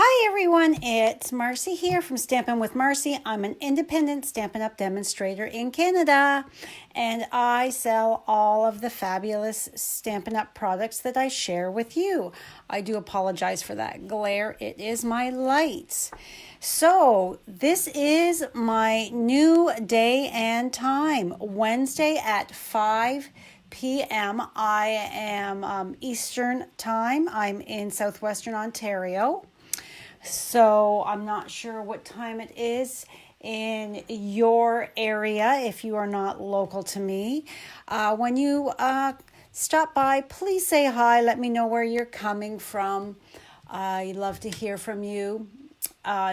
Hi everyone, it's Marcy here from Stampin' with Marcy. I'm an independent Stampin' Up! Demonstrator in Canada, and I sell all of the fabulous Stampin' Up! Products that I share with you. I do apologize for that glare. It is my lights. So this is my new day and time, Wednesday at 5 p.m. I am Eastern time. I'm in southwestern Ontario. So I'm not sure what time it is in your area if you are not local to me. When you stop by, please say hi. Let me know where you're coming from. I'd love to hear from you.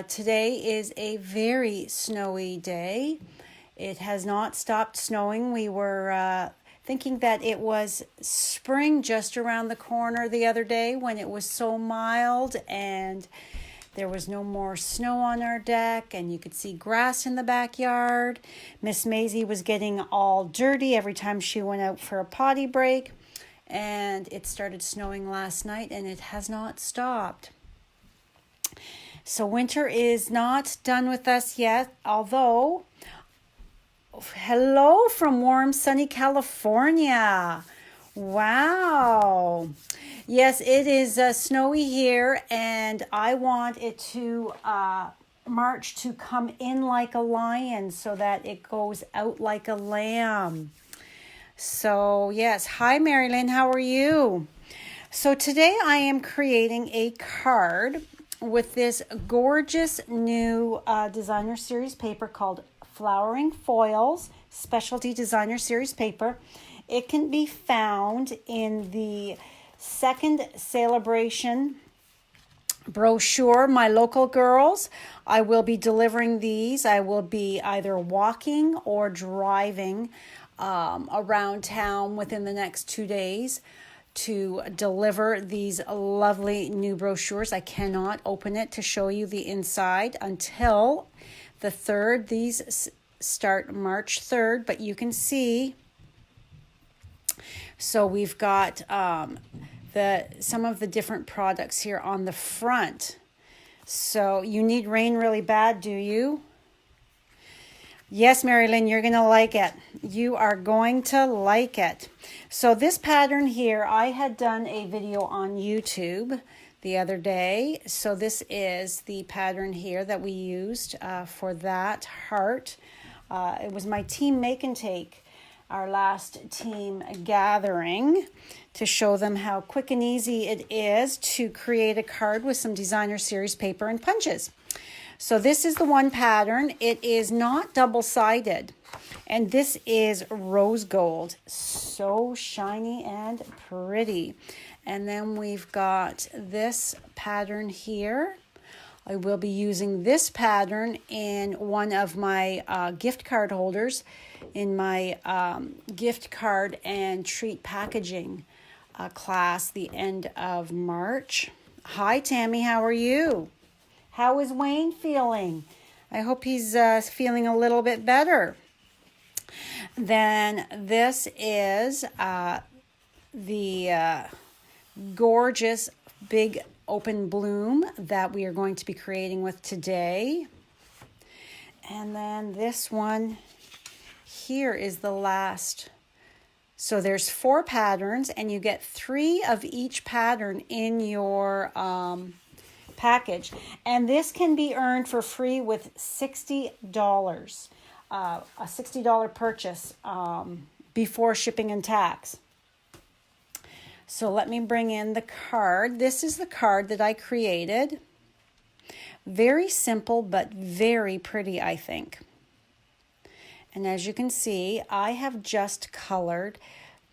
Today is a very snowy day. It has not stopped snowing. We were thinking that it was spring just around the corner the other day when it was so mild and there was no more snow on our deck, and you could see grass in the backyard. Miss Maisie was getting all dirty every time she went out for a potty break, and it started snowing last night, and it has not stopped. So winter is not done with us yet, although, hello from warm, sunny California. Wow. Yes, it is snowy here, and I want it to March to come in like a lion so that it goes out like a lamb. So, yes. Hi, Marilyn. How are you? So today I am creating a card with this gorgeous new designer series paper called Flowering Foils Specialty Designer Series Paper. It can be found in the second celebration brochure, My Local Girls. I will be delivering these. I will be either walking or driving around town within the next 2 days to deliver these lovely new brochures. I cannot open it to show you the inside until the 3rd. These start March 3rd, but you can see. So we've got some of the different products here on the front. So you need rain really bad, do you? Yes, Marilyn, you're going to like it. You are going to like it. So this pattern here, I had done a video on YouTube the other day. So this is the pattern here that we used for that heart. It was my team make and take, our last team gathering, to show them how quick and easy it is to create a card with some designer series paper and punches. So this is the one pattern. It is not double-sided, and this is rose gold. So shiny and pretty. And then we've got this pattern here. I will be using this pattern in one of my gift card holders in my gift card and treat packaging class the end of March. Hi, Tammy. How are you? How is Wayne feeling? I hope he's feeling a little bit better. Then this is the gorgeous big open bloom that we are going to be creating with today. And then this one here is the last. So there's 4 patterns, and you get 3 of each pattern in your package. And this can be earned for free with $60, a $60 purchase before shipping and tax. So let me bring in the card. This is the card that I created. Very simple, but very pretty, I think. And as you can see, I have just colored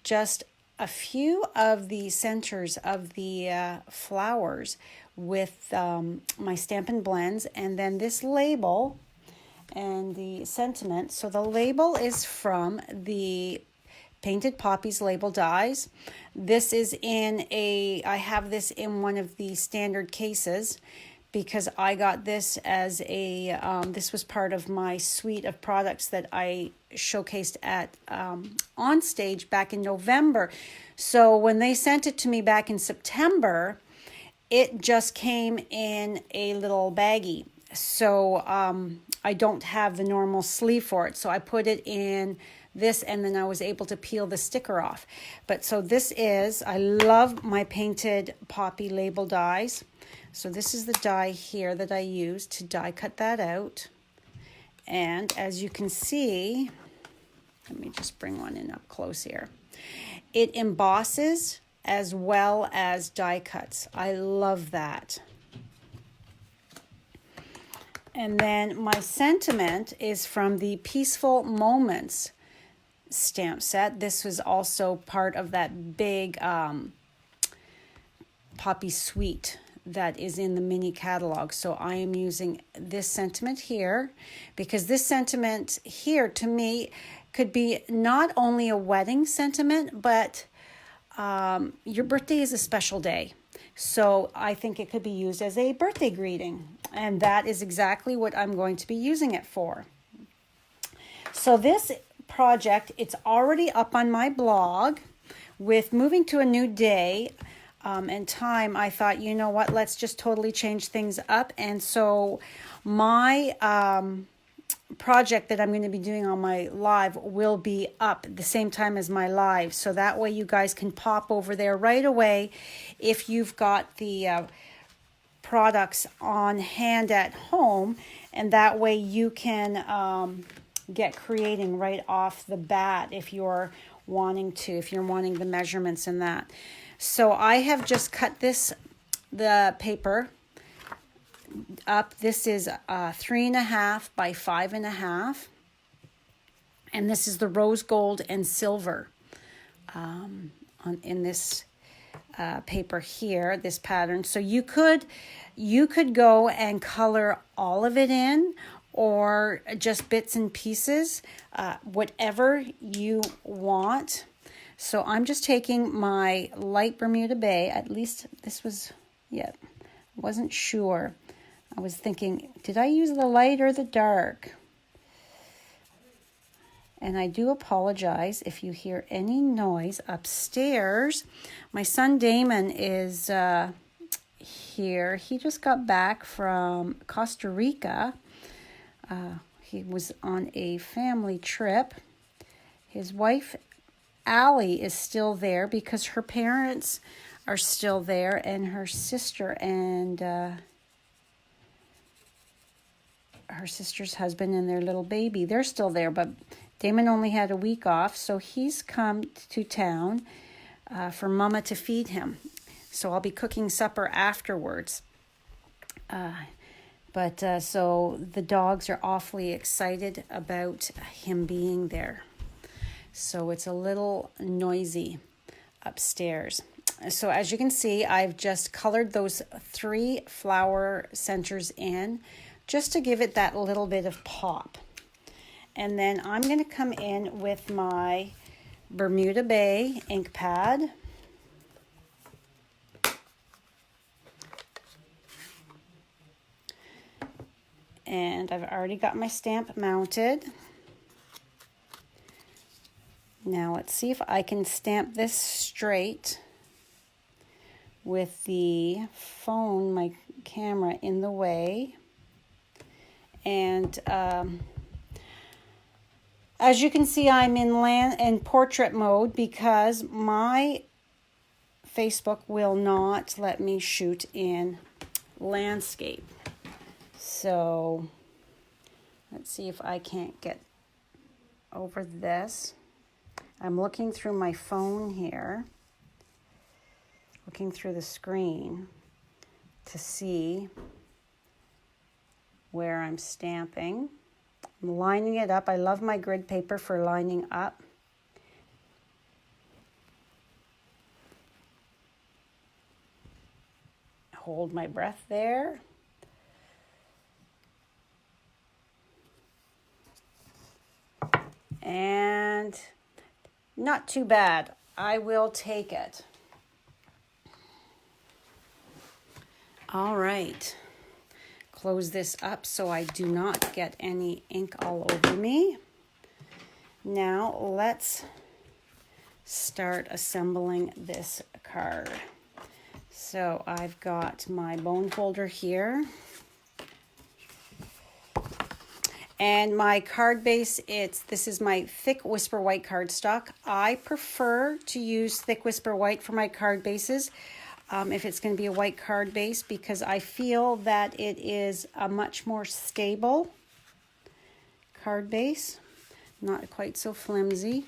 just a few of the centers of the flowers with my Stampin' Blends, and then this label and the sentiment. So the label is from the Painted Poppies label dies. This is I have this in one of the standard cases because I got this as this was part of my suite of products that I showcased at on stage back in November. So when they sent it to me back in September, it just came in a little baggie. So I don't have the normal sleeve for it. So I put it in this, and then I was able to peel the sticker off. But so this is, I love my painted poppy label dies. So this is the die here that I used to die cut that out. And as you can see, let me just bring one in up close here. It embosses as well as die cuts. I love that. And then my sentiment is from the Peaceful Moments stamp set. This was also part of that big Poppy Suite that is in the mini catalog. So I am using this sentiment here because this sentiment here to me could be not only a wedding sentiment, but your birthday is a special day. So I think it could be used as a birthday greeting. And that is exactly what I'm going to be using it for. So this project, it's already up on my blog. With moving to a new day and time, I thought, you know what, let's just totally change things up. And so my project that I'm going to be doing on my live will be up at the same time as my live. So that way you guys can pop over there right away if you've got the products on hand at home, and that way you can get creating right off the bat if you're wanting the measurements and that. So I have just cut the paper up. This is 3.5 by 5.5, and this is the rose gold and silver in this paper here, this pattern. So you could go and color all of it in, or just bits and pieces, whatever you want. So I'm just taking my light Bermuda Bay. At least this was, wasn't sure. I was thinking, did I use the light or the dark? And I do apologize if you hear any noise upstairs. My son Damon is here. He just got back from Costa Rica. He was on a family trip. His wife, Allie, is still there because her parents are still there, and her sister and her sister's husband and their little baby, they're still there, but Damon only had a week off, so he's come to town for Mama to feed him. So I'll be cooking supper afterwards. So the dogs are awfully excited about him being there. So it's a little noisy upstairs. So as you can see, I've just colored those 3 flower centers in just to give it that little bit of pop. And then I'm going to come in with my Bermuda Bay ink pad. And I've already got my stamp mounted. Now let's see if I can stamp this straight with the phone, my camera in the way. And as you can see, I'm in portrait mode because my Facebook will not let me shoot in landscape. So let's see if I can't get over this. I'm looking through my phone here, looking through the screen to see where I'm stamping. I'm lining it up. I love my grid paper for lining up. Hold my breath there. And not too bad. I will take it. All right. Close this up so I do not get any ink all over me. Now let's start assembling this card. So I've got my bone folder here. And my card base, this is my Thick Whisper White cardstock. I prefer to use Thick Whisper White for my card bases if it's going to be a white card base, because I feel that it is a much more stable card base, not quite so flimsy.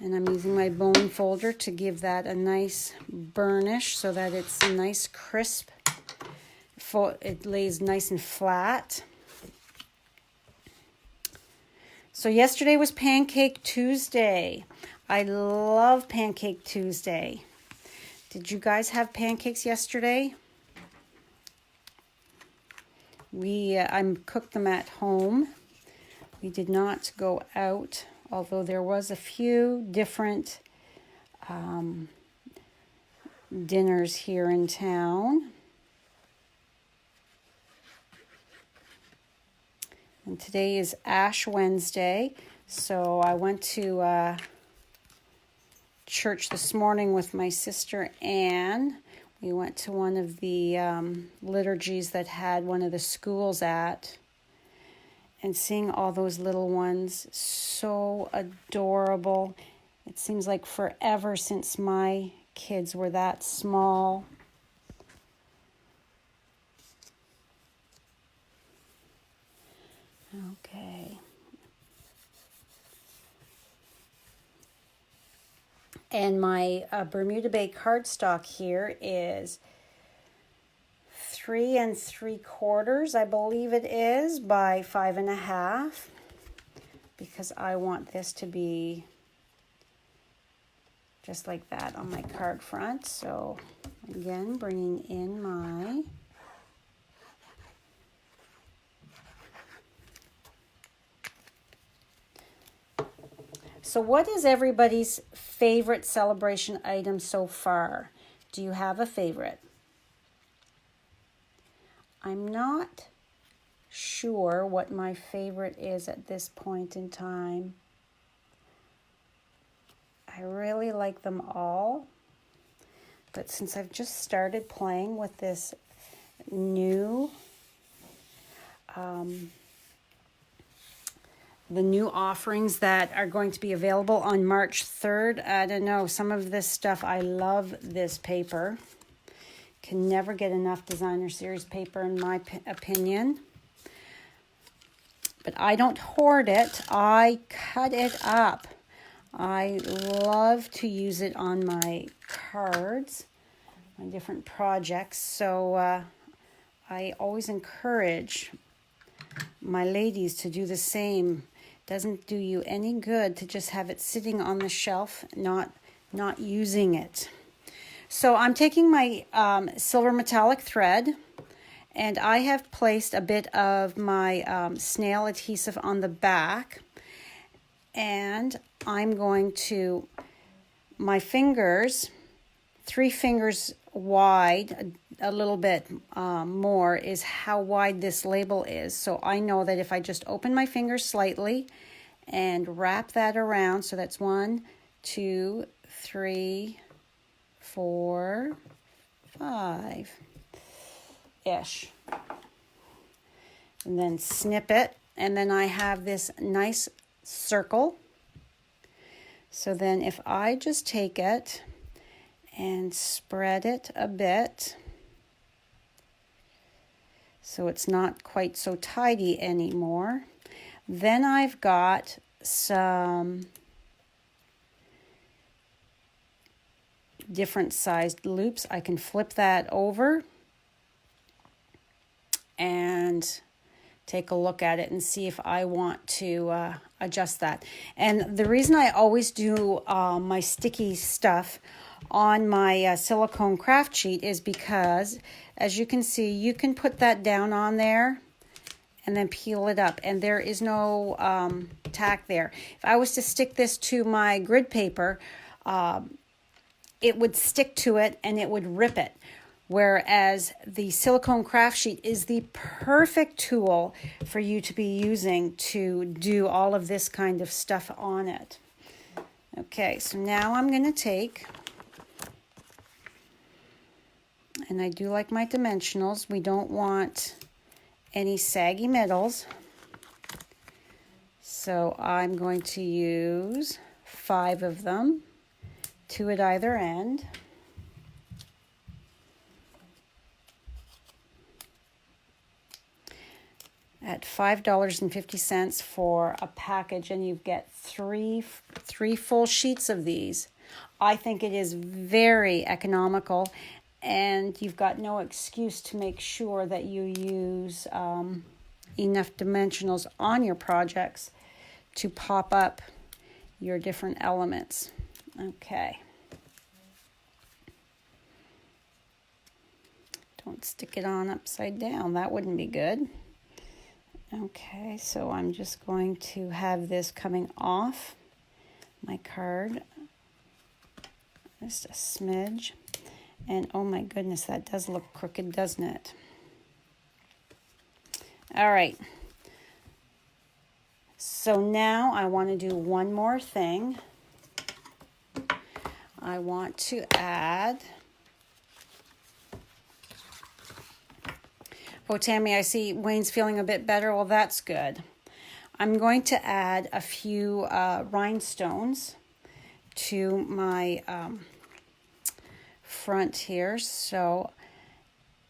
And I'm using my bone folder to give that a nice burnish so that it's nice crisp. It lays nice and flat. So yesterday was Pancake Tuesday. I love Pancake Tuesday. Did you guys have pancakes yesterday? I cooked them at home. We did not go out, although there was a few different dinners here in town. And today is Ash Wednesday, so I went to church this morning with my sister Anne. We went to one of the liturgies that had one of the schools at, and seeing all those little ones, so adorable. It seems like forever since my kids were that small. Okay. And my Bermuda Bay cardstock here is 3 3/4, I believe it is, by 5 1/2, because I want this to be just like that on my card front. So again, bringing in my So what is everybody's favorite celebration item so far? Do you have a favorite? I'm not sure what my favorite is at this point in time. I really like them all. But since I've just started playing with this new the new offerings that are going to be available on March 3rd. I don't know, some of this stuff, I love this paper. Can never get enough designer series paper in my opinion. But I don't hoard it, I cut it up. I love to use it on my cards, my different projects. So I always encourage my ladies to do the same. Doesn't do you any good to just have it sitting on the shelf, not using it. So I'm taking my silver metallic thread, and I have placed a bit of my snail adhesive on the back, and I'm going to, my fingers, 3 fingers wide, a little bit more is how wide this label is. So I know that if I just open my fingers slightly and wrap that around, so that's 1, 2, 3, 4, 5-ish. And then snip it, and then I have this nice circle. So then if I just take it and spread it a bit so it's not quite so tidy anymore. Then I've got some different sized loops. I can flip that over and take a look at it and see if I want to adjust that. And the reason I always do my sticky stuff on my silicone craft sheet is because, as you can see, you can put that down on there and then peel it up, and there is no tack there. If I was to stick this to my grid paper, it would stick to it and it would rip it. Whereas the silicone craft sheet is the perfect tool for you to be using to do all of this kind of stuff on it. Okay, so now I'm going to take And I do like my dimensionals. We don't want any saggy middles. So I'm going to use 5 of them, 2 at either end. At $5.50 for a package, and you get three full sheets of these. I think it is very economical, and you've got no excuse to make sure that you use enough dimensionals on your projects to pop up your different elements. Okay. Don't stick it on upside down. That wouldn't be good. Okay, so I'm just going to have this coming off my card. Just a smidge. And oh my goodness, that does look crooked, doesn't it? All right. So now I want to do one more thing. I want to add... Oh, Tammy, I see Wayne's feeling a bit better. Well, that's good. I'm going to add a few rhinestones to my front here. So,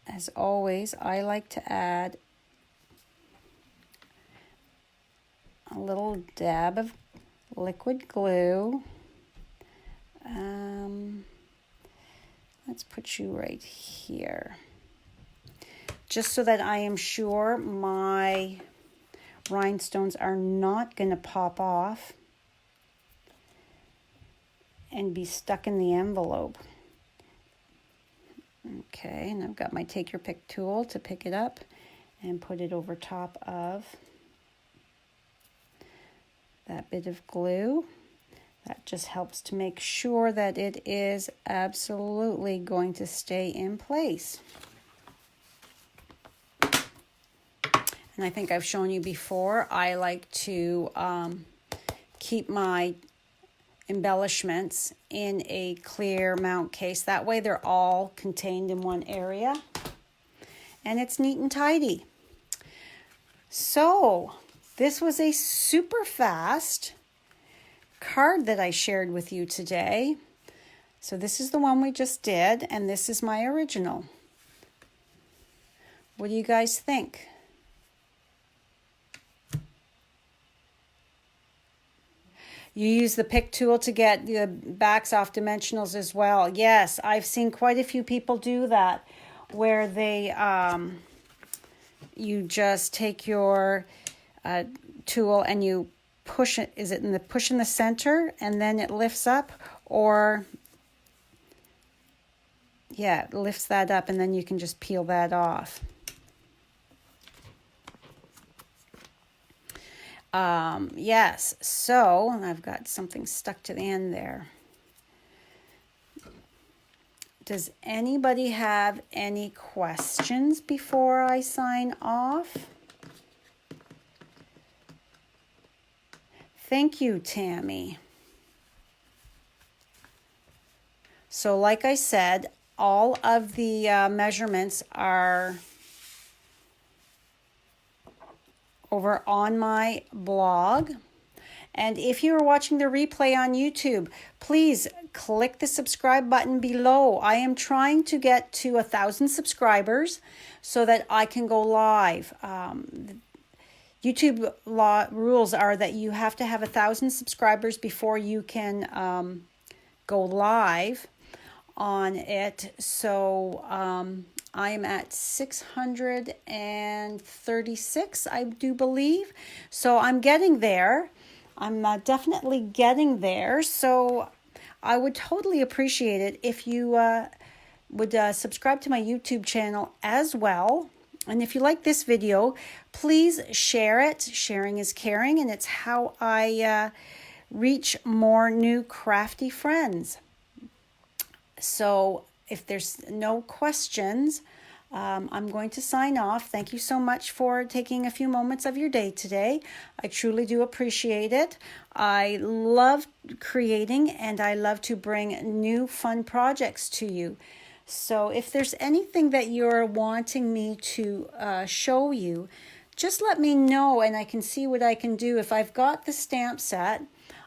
as always, I like to add a little dab of liquid glue. Let's put you right here. Just so that I am sure my rhinestones are not going to pop off and be stuck in the envelope. Okay, and I've got my take your pick tool to pick it up and put it over top of that bit of glue. That just helps to make sure that it is absolutely going to stay in place. And I think I've shown you before, I like to keep my embellishments in a clear mount case. That way they're all contained in one area. And it's neat and tidy. So, this was a super fast card that I shared with you today. So this is the one we just did, and this is my original. What do you guys think? You use the pick tool to get the backs off dimensionals as well. Yes, I've seen quite a few people do that, where they, you just take your tool and you push it. Is it in the push in the center and then it lifts up, or yeah, it lifts that up and then you can just peel that off. Yes, so I've got something stuck to the end there. Does anybody have any questions before I sign off? Thank you, Tammy. So like I said, all of the measurements are over on my blog. And if you are watching the replay on YouTube, please click the subscribe button below. I am trying to get to 1,000 subscribers so that I can go live. YouTube law rules are that you have to have 1,000 subscribers before you can go live on it. So I am at 636, I do believe. So I'm getting there. I'm definitely getting there. So I would totally appreciate it if you would subscribe to my YouTube channel as well. And if you like this video, please share it. Sharing is caring, and it's how I reach more new crafty friends. So if there's no questions, I'm going to sign off. Thank you so much for taking a few moments of your day today. I truly do appreciate it. I love creating, and I love to bring new fun projects to you. So if there's anything that you're wanting me to show you, just let me know and I can see what I can do. If I've got the stamp set,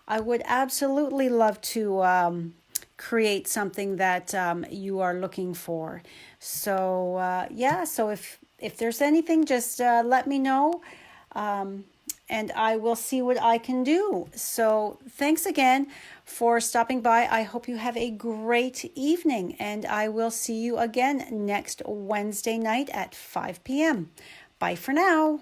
I would absolutely love to create something that you are looking for. So yeah, so if there's anything, just let me know. And I will see what I can do. So thanks again for stopping by. I hope you have a great evening, and I will see you again next Wednesday night at 5 p.m. Bye for now.